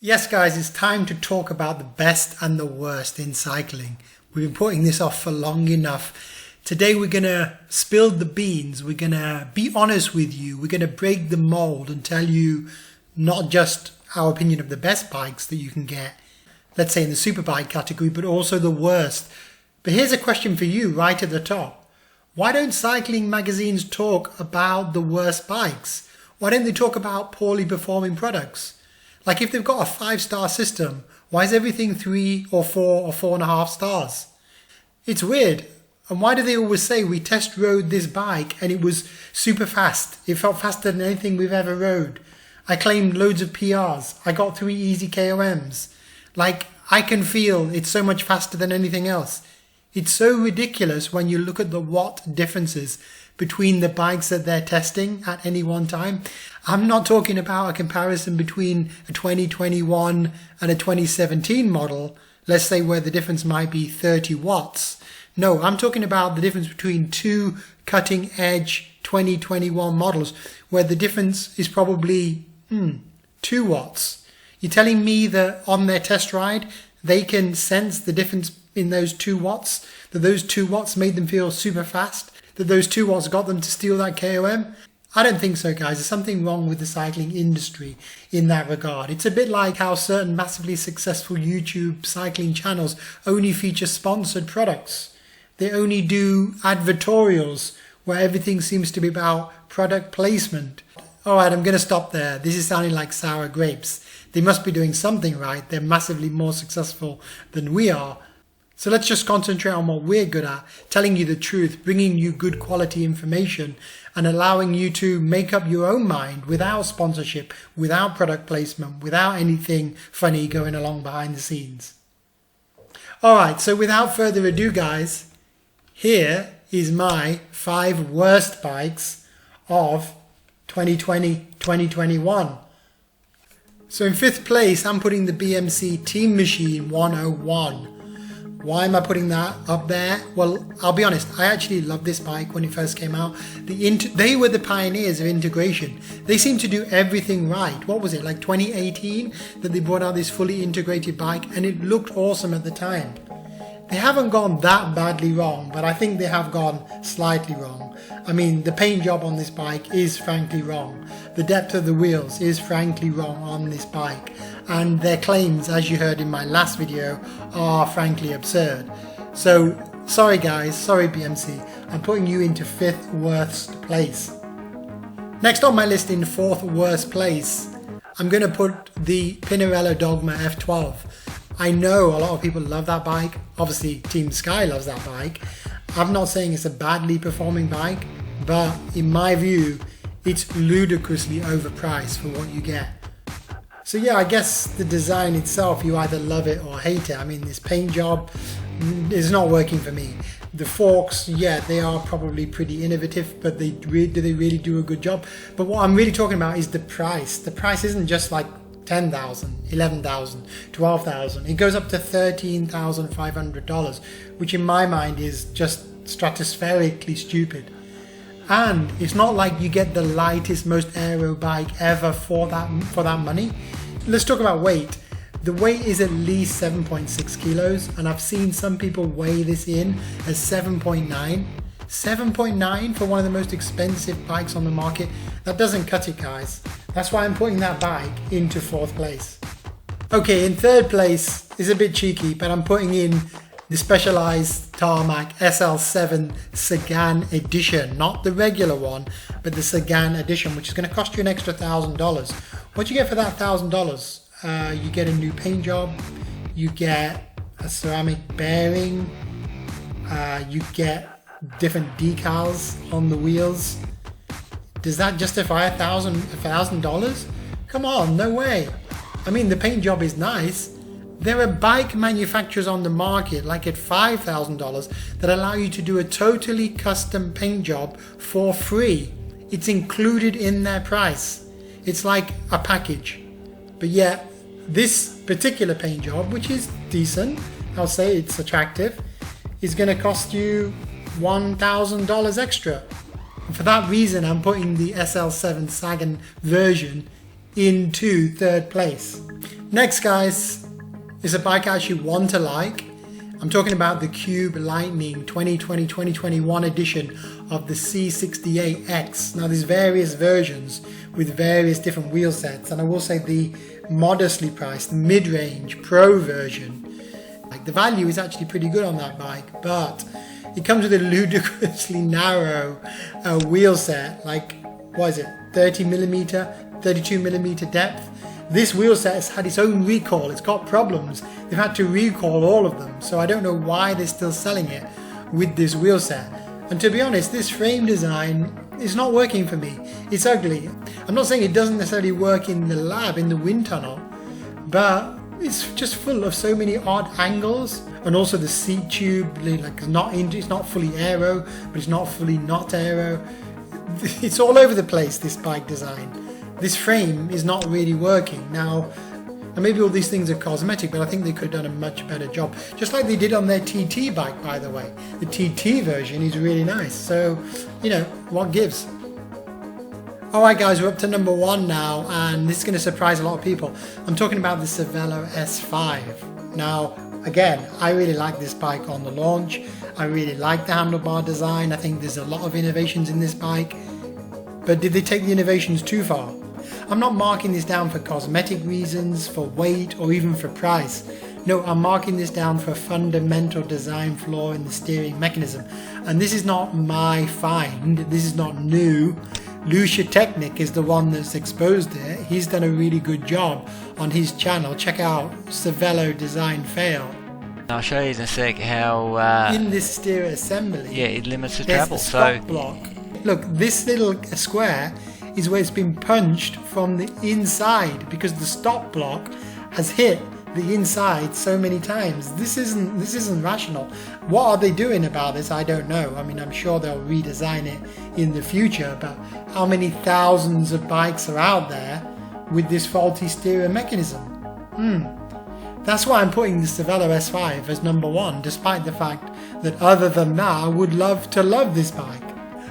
Yes guys, it's time to talk about the best and the worst in cycling. We've been putting this off for long enough. Today we're going to spill the beans, we're going to be honest with you, we're going to break the mold and tell you not just our opinion of the best bikes that you can get, let's say in the Superbike category, but also the worst. But here's a question for you right at the top. Why don't cycling magazines talk about the worst bikes? Why don't they talk about poorly performing products? Like if they've got a 5-star system, why is everything 3 or 4 or 4.5 stars? It's weird. And why do they always say we test rode this bike and it was super fast? It felt faster than anything we've ever rode. I claimed loads of PRs. I got 3 easy KOMs. Like I can feel it's so much faster than anything else. It's so ridiculous when you look at the watt differences between the bikes that they're testing at any one time. I'm not talking about a comparison between a 2021 and a 2017 model, let's say where the difference might be 30 watts. No, I'm talking about the difference between two cutting edge 2021 models where the difference is probably 2 watts. You're telling me that on their test ride, they can sense the difference in those 2 watts, that those 2 watts made them feel super fast, that those 2 watts got them to steal that KOM? I don't think so, guys. There's something wrong with the cycling industry in that regard. It's a bit like how certain massively successful YouTube cycling channels only feature sponsored products. They only do advertorials where everything seems to be about product placement. All right, I'm going to stop there. This is sounding like sour grapes. They must be doing something right. They're massively more successful than we are. So let's just concentrate on what we're good at, telling you the truth, bringing you good quality information and allowing you to make up your own mind without sponsorship, without product placement, without anything funny going along behind the scenes. All right, so without further ado, guys, here is my 5 worst bikes of 2020-2021. So in 5th place, I'm putting the BMC Teammachine 101. Why am I putting that up there? Well, I'll be honest, I actually loved this bike when it first came out. They were the pioneers of integration. They seemed to do everything right. What was it, like 2018 that they brought out this fully integrated bike, and it looked awesome at the time. They haven't gone that badly wrong, but I think they have gone slightly wrong. I mean, the paint job on this bike is frankly wrong. The depth of the wheels is frankly wrong on this bike. And their claims, as you heard in my last video, are frankly absurd. So, sorry guys, sorry BMC, I'm putting you into 5th worst place. Next on my list in 4th worst place, I'm going to put the Pinarello Dogma F12. I know a lot of people love that bike. Obviously, Team Sky loves that bike. I'm not saying it's a badly performing bike, but in my view, it's ludicrously overpriced for what you get. So yeah, I guess the design itself, you either love it or hate it. I mean, this paint job is not working for me. The forks, yeah, they are probably pretty innovative, but do they really do a good job? But what I'm really talking about is the price. The price isn't just like 10,000, 11,000, 12,000. It goes up to $13,500, which in my mind is just stratospherically stupid. And it's not like you get the lightest, most aero bike ever for that money. Let's talk about weight. The weight is at least 7.6 kilos, and I've seen some people weigh this in as 7.9. 7.9 for one of the most expensive bikes on the market. That doesn't cut it, guys. That's why I'm putting that bike into 4th place. Okay, in 3rd place is a bit cheeky, but I'm putting in the Specialized Tarmac SL7 Sagan edition, not the regular one, but the Sagan edition, which is going to cost you an extra $1,000. What do you get for that $1,000? You get a new paint job, you get a ceramic bearing, you get different decals on the wheels. Does that justify $1,000? Come on, no way. I mean, the paint job is nice. There are bike manufacturers on the market, like at $5,000, that allow you to do a totally custom paint job for free. It's included in their price. It's like a package. But yet, this particular paint job, which is decent, I'll say it's attractive, is going to cost you $1,000 extra. And for that reason, I'm putting the SL7 Sagan version into third place. Next, guys, is a bike I actually want to like. I'm talking about the Cube Lightning 2020-2021 edition of the C68X. Now there's various versions with various different wheel sets, and I will say the modestly priced mid-range pro version, like the value is actually pretty good on that bike, but it comes with a ludicrously narrow wheel set, like, what is it, 30mm, 32mm depth. This wheel set has had its own recall, it's got problems. They've had to recall all of them, so I don't know why they're still selling it with this wheel set. And to be honest, this frame design is not working for me. It's ugly. I'm not saying it doesn't necessarily work in the lab, in the wind tunnel, but it's just full of so many odd angles. And also the seat tube, like it's not fully aero, but it's not fully not aero. It's all over the place, this bike design. This frame is not really working. Now, and maybe all these things are cosmetic, but I think they could have done a much better job. Just like they did on their TT bike, by the way. The TT version is really nice. So, you know, what gives? Alright guys, we're up to number 1 now, and this is going to surprise a lot of people. I'm talking about the Cervelo S5. Now, again, I really like this bike on the launch. I really like the handlebar design. I think there's a lot of innovations in this bike. But did they take the innovations too far? I'm not marking this down for cosmetic reasons, for weight, or even for price. No, I'm marking this down for a fundamental design flaw in the steering mechanism. And this is not my find, this is not new. Lucia Technic is the one that's exposed it. He's done a really good job on his channel. Check out Cervelo Design Fail. I'll show you in a sec how in this steer assembly, yeah, it limits the there's travel. the stop block. Look, this little square is where it's been punched from the inside because the stop block has hit the inside so many times. This isn't rational. What are they doing about this? I don't know. I mean, I'm sure they'll redesign it in the future, but how many thousands of bikes are out there with this faulty steering mechanism? That's why I'm putting the Cervelo S5 as number 1, despite the fact that other than that, I would love to love this bike.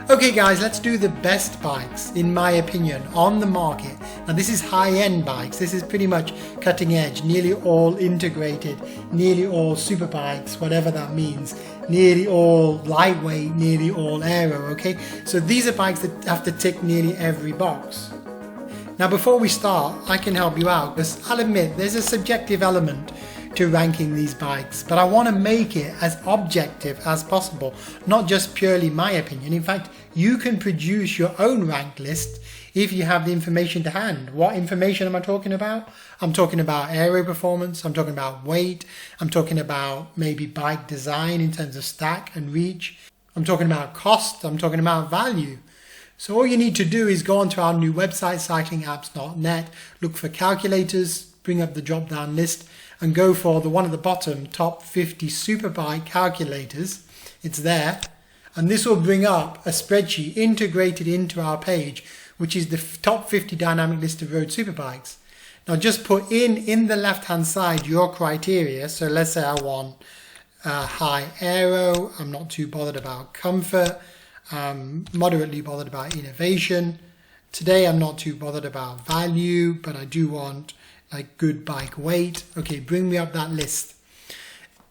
Okay guys, let's do the best bikes, in my opinion, on the market. Now this is high-end bikes, this is pretty much cutting edge, nearly all integrated, nearly all superbikes, whatever that means, nearly all lightweight, nearly all aero, okay? So these are bikes that have to tick nearly every box. Now before we start, I can help you out, because I'll admit there's a subjective element to ranking these bikes, but I want to make it as objective as possible, not just purely my opinion. In fact, you can produce your own rank list if you have the information to hand. What information am I talking about? I'm talking about aero performance, I'm talking about weight, I'm talking about maybe bike design in terms of stack and reach, I'm talking about cost, I'm talking about value. So all you need to do is go onto our new website, cyclingapps.net, look for calculators, bring up the drop down list, and go for the one at the bottom, top 50 Superbike calculators. It's there. And this will bring up a spreadsheet integrated into our page, which is the top 50 dynamic list of road superbikes. Now just put in the left-hand side your criteria. So let's say I want high aero. I'm not too bothered about comfort. I'm moderately bothered about innovation. Today I'm not too bothered about value, but I do want like good bike weight. Okay, bring me up that list.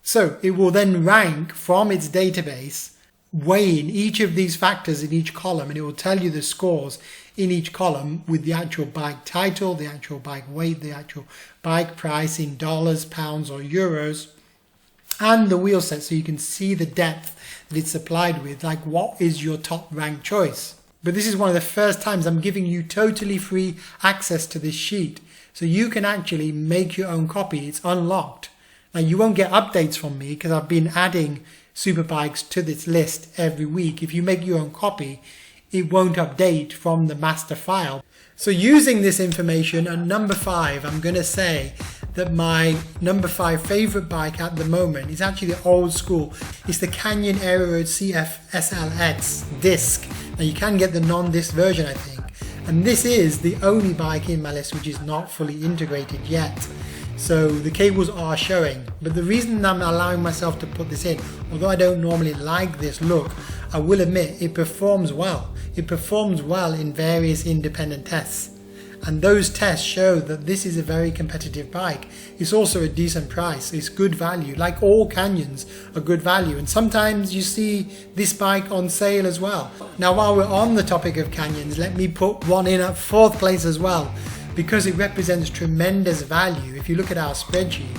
So it will then rank from its database, weighing each of these factors in each column, and it will tell you the scores in each column with the actual bike title, the actual bike weight, the actual bike price in dollars, pounds or euros, and the wheel set, so you can see the depth that it's supplied with, like what is your top rank choice. But this is one of the first times I'm giving you totally free access to this sheet. So you can actually make your own copy. It's unlocked. Now you won't get updates from me because I've been adding superbikes to this list every week. If you make your own copy, it won't update from the master file. So using this information at number 5, I'm going to say that my number 5 favorite bike at the moment is actually the old school. It's the Canyon Aeroroad CF SLX disc. Now you can get the non-disc version, I think. And this is the only bike in my list which is not fully integrated yet. So the cables are showing. But the reason I'm allowing myself to put this in, although I don't normally like this look, I will admit it performs well. It performs well in various independent tests. And those tests show that this is a very competitive bike. It's also a decent price. It's good value. Like all Canyons are good value. And sometimes you see this bike on sale as well. Now, while we're on the topic of Canyons, let me put one in at 4th place as well, because it represents tremendous value. If you look at our spreadsheet,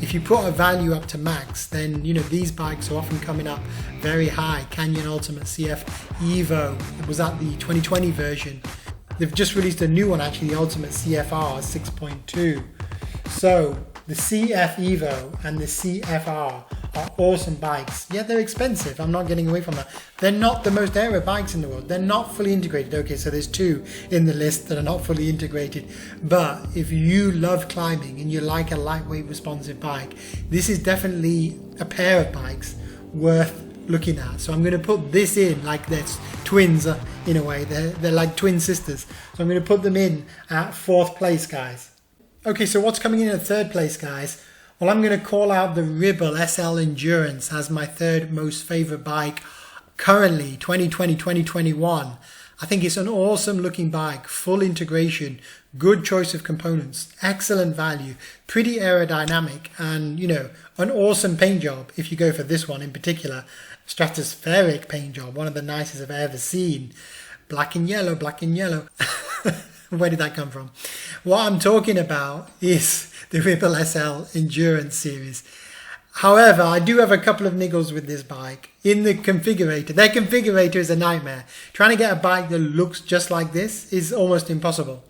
if you put a value up to max, then these bikes are often coming up very high. Canyon Ultimate CF Evo, it was at the 2020 version. They've just released a new one actually, the Ultimate CFR 6.2. So the CF Evo and the CFR are awesome bikes. Yeah, they're expensive. I'm not getting away from that. They're not the most aero bikes in the world. They're not fully integrated. Okay, so there's 2 in the list that are not fully integrated. But if you love climbing and you like a lightweight responsive bike, this is definitely a pair of bikes worth looking at. So I'm going to put this in like this. Twins in a way. They're like twin sisters. So I'm going to put them in at 4th place, guys. Okay, so what's coming in at 3rd place, guys? Well, I'm going to call out the Ribble SL Endurance as my 3rd most favorite bike currently, 2020-2021. I think it's an awesome looking bike, full integration, good choice of components, excellent value, pretty aerodynamic, and an awesome paint job if you go for this one in particular. Stratospheric paint job, one of the nicest I've ever seen. Black and yellow, black and yellow. Where did that come from? What I'm talking about is the Ribble SL Endurance series. However, I do have a couple of niggles with this bike. In the configurator, their configurator is a nightmare. Trying to get a bike that looks just like this is almost impossible.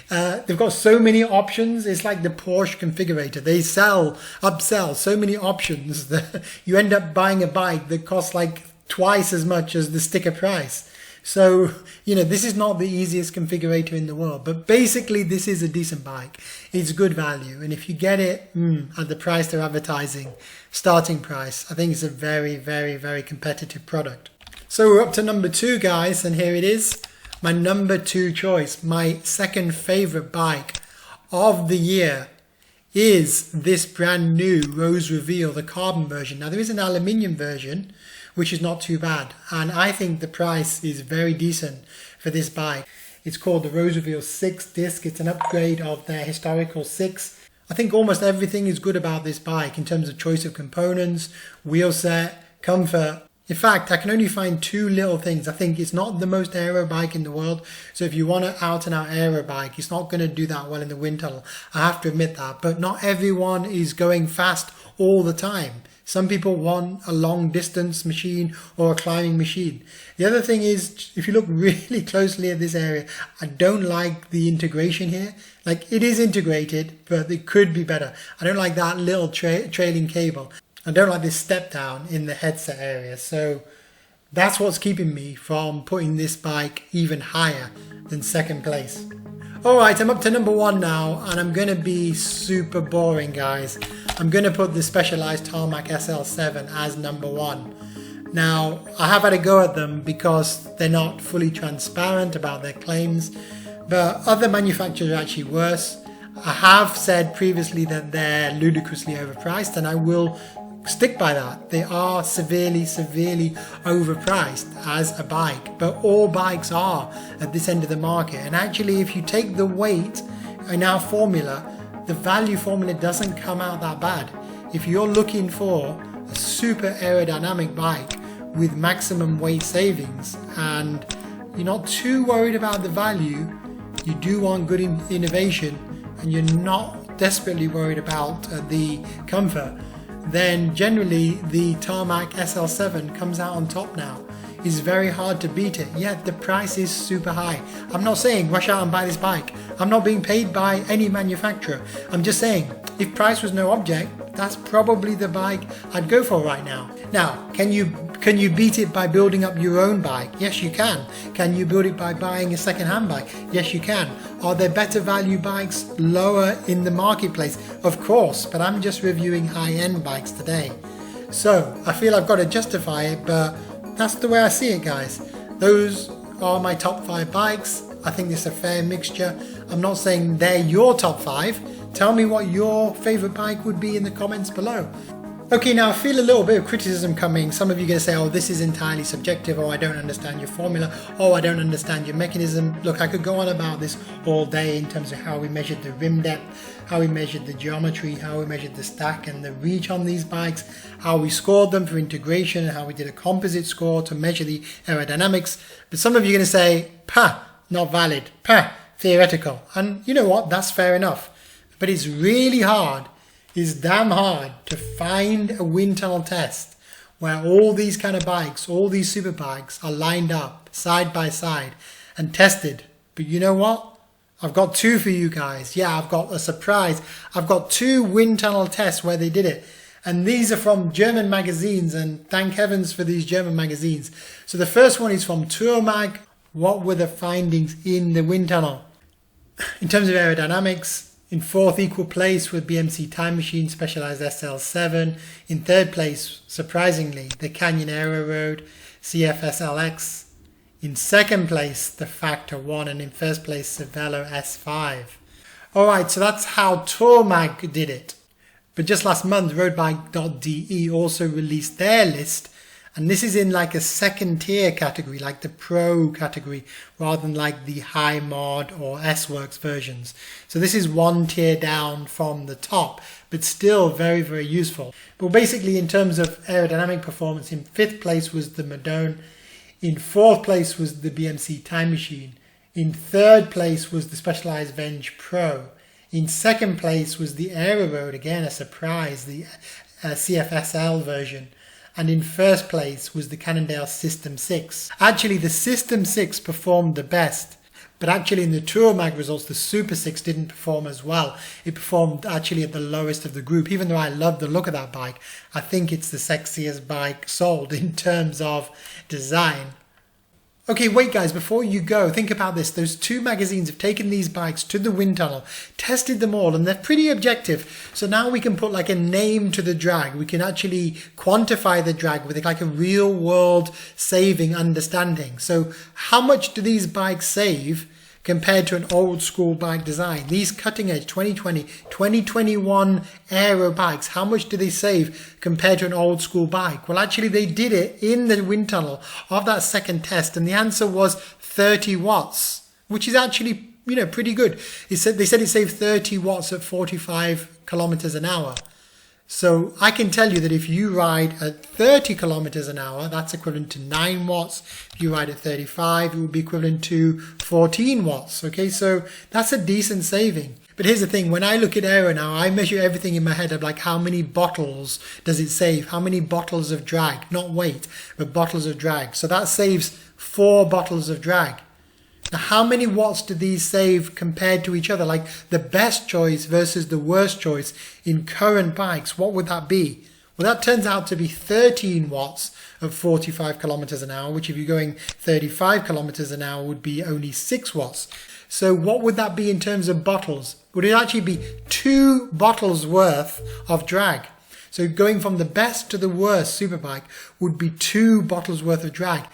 They've got so many options. It's like the Porsche configurator. They upsell so many options that you end up buying a bike that costs like twice as much as the sticker price. So, this is not the easiest configurator in the world, but basically this is a decent bike. It's good value. And if you get it at the price they're advertising, starting price, I think it's a very, very, very competitive product. So we're up to number 2, guys, and here it is. My number 2 choice, my 2nd favorite bike of the year is this brand new Rose Reveal, the carbon version. Now there is an aluminium version, which is not too bad. And I think the price is very decent for this bike. It's called the Rose Reveal 6 disc. It's an upgrade of their historical 6. I think almost everything is good about this bike in terms of choice of components, wheel set, comfort. In fact, I can only find 2 little things. I think it's not the most aero bike in the world. So if you want an out and out aero bike, it's not going to do that well in the winter. I have to admit that. But not everyone is going fast all the time. Some people want a long distance machine or a climbing machine. The other thing is, if you look really closely at this area, I don't like the integration here. Like, it is integrated, but it could be better. I don't like that little trailing cable. I don't like this step down in the headset area. So that's what's keeping me from putting this bike even higher than 2nd place. Alright, I'm up to number 1 now, and I'm going to be super boring, guys. I'm going to put the Specialized Tarmac SL7 as number 1. Now, I have had a go at them because they're not fully transparent about their claims, but other manufacturers are actually worse. I have said previously that they're ludicrously overpriced, and I will stick by that. They are severely overpriced as a bike, but all bikes are at this end of the market. And actually, if you take the weight in our formula, the value formula doesn't come out that bad. If you're looking for a super aerodynamic bike with maximum weight savings and you're not too worried about the value, you do want good innovation, and you're not desperately worried about the comfort, then generally the Tarmac SL7 comes out on top now. It's very hard to beat it, yet the price is super high. I'm not saying rush out and buy this bike. I'm not being paid by any manufacturer. I'm just saying, if price was no object, that's probably the bike I'd go for right now. Now, can you beat it by building up your own bike? Yes, you can. Can you build it by buying a second-hand bike? Yes, you can. Are there better value bikes lower in the marketplace? Of course, but I'm just reviewing high-end bikes today. So I feel I've got to justify it, but that's the way I see it, guys. Those are my top 5 bikes. I think it's a fair mixture. I'm not saying they're your top 5. Tell me what your favorite bike would be in the comments below. Okay, now I feel a little bit of criticism coming. Some of you are going to say, oh, this is entirely subjective, or I don't understand your formula, or I don't understand your mechanism. Look, I could go on about this all day in terms of how we measured the rim depth, how we measured the geometry, how we measured the stack and the reach on these bikes, how we scored them for integration, and how we did a composite score to measure the aerodynamics. But some of you are going to say, pah, not valid, pah, theoretical. And you know what, that's fair enough. But it's really hard. It's damn hard to find a wind tunnel test where all these kind of bikes, all these super bikes are lined up side by side and tested. But you know what? I've got two for you guys. Yeah, I've got a surprise. I've got two wind tunnel tests where they did it. And these are from German magazines, and thank heavens for these German magazines. So the first one is from Tarmac. What were the findings in the wind tunnel? In terms of aerodynamics, in fourth equal place with BMC Teammachine Specialized SL7. In third place, surprisingly, the Canyon Aeroroad CF SLX. In second place, the Factor 1. And in first place, Cervelo S5. Alright, so that's how Tarmac did it. But just last month, roadbike.de also released their list. And this is in like a second tier category, like the pro category, rather than like the high mod or S-Works versions. So this is one tier down from the top, but still very, very useful. But basically in terms of aerodynamic performance, in fifth place was the Madone. In fourth place was the BMC Teammachine. In third place was the Specialized Venge Pro. In second place was the Aeroroad, again a surprise, the CFSL version. And in first place was the Cannondale System 6. Actually, the System 6 performed the best, but actually in the Tarmac results, the Super 6 didn't perform as well. It performed actually at the lowest of the group. Even though I love the look of that bike, I think it's the sexiest bike sold in terms of design. Okay, wait guys, before you go, think about this. Those two magazines have taken these bikes to the wind tunnel, tested them all, and they're pretty objective. So now we can put like a name to the drag. We can actually quantify the drag with like a real world saving understanding. So how much do these bikes save compared to an old school bike design? These cutting edge 2020, 2021 Aero bikes, how much do they save compared to an old school bike? Well, actually they did it in the wind tunnel of that second test, and the answer was 30 watts, which is actually, you know, pretty good. They said it saved 30 watts at 45 kilometers an hour. So I can tell you that if you ride at 30 kilometers an hour, that's equivalent to 9 watts. If you ride at 35, it would be equivalent to 14 watts. Okay, so that's a decent saving. But here's the thing, when I look at Aero now, I measure everything in my head of like how many bottles does it save? How many bottles of drag? Not weight, but bottles of drag. So that saves 4 bottles of drag. Now, how many watts do these save compared to each other? Like the best choice versus the worst choice in current bikes, what would that be? Well, that turns out to be 13 watts of 45 kilometers an hour, which if you're going 35 kilometers an hour would be only 6 watts. So what would that be in terms of bottles? Would it actually be 2 bottles worth of drag? So going from the best to the worst superbike would be 2 bottles worth of drag.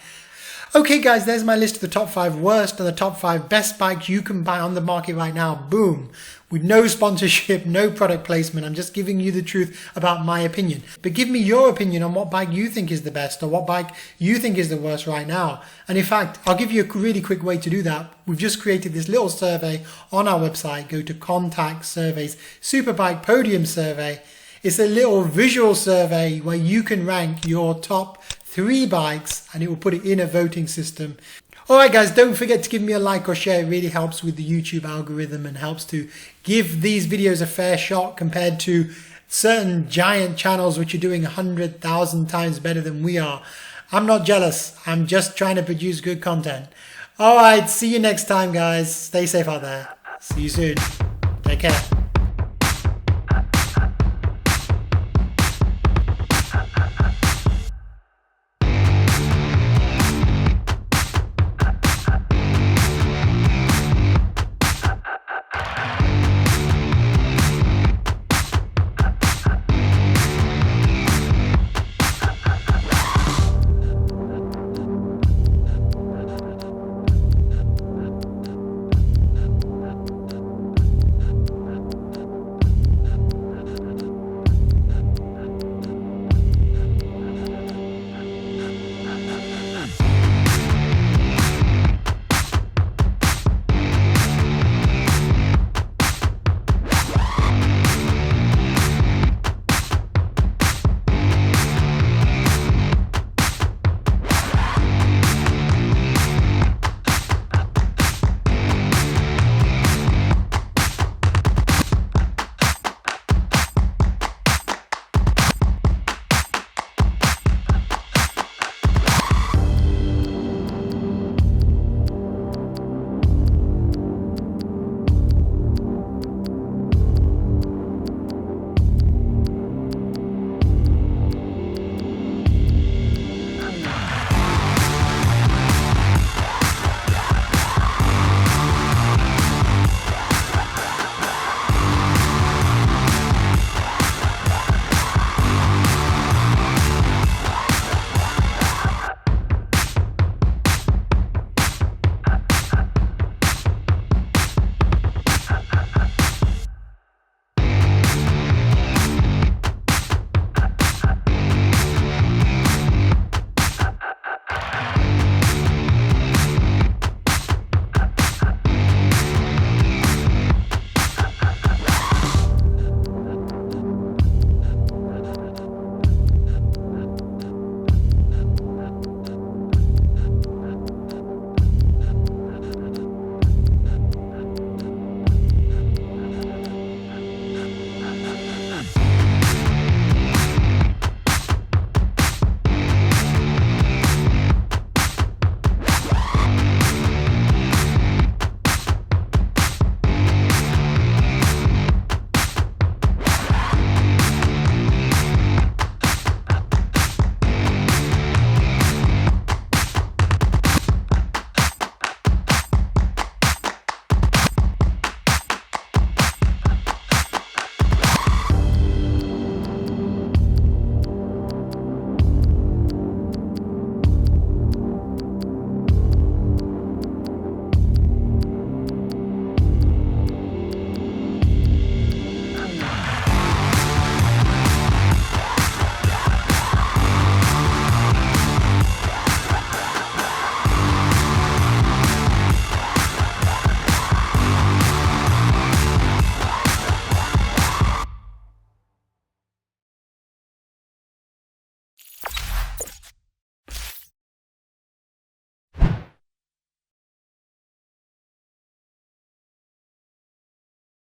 Okay guys, there's my list of the top 5 worst and the top 5 best bikes you can buy on the market right now. Boom. With no sponsorship, no product placement. I'm just giving you the truth about my opinion. But give me your opinion on what bike you think is the best or what bike you think is the worst right now. And in fact, I'll give you a really quick way to do that. We've just created this little survey on our website. Go to Contact Surveys, Superbike Podium Survey. It's a little visual survey where you can rank your top 3 bikes and it will put it in a voting system. Alright guys, don't forget to give me a like or share. It really helps with the YouTube algorithm and helps to give these videos a fair shot compared to certain giant channels which are doing 100,000 times better than we are. I'm not jealous. I'm just trying to produce good content. Alright, see you next time guys. Stay safe out there. See you soon. Take care.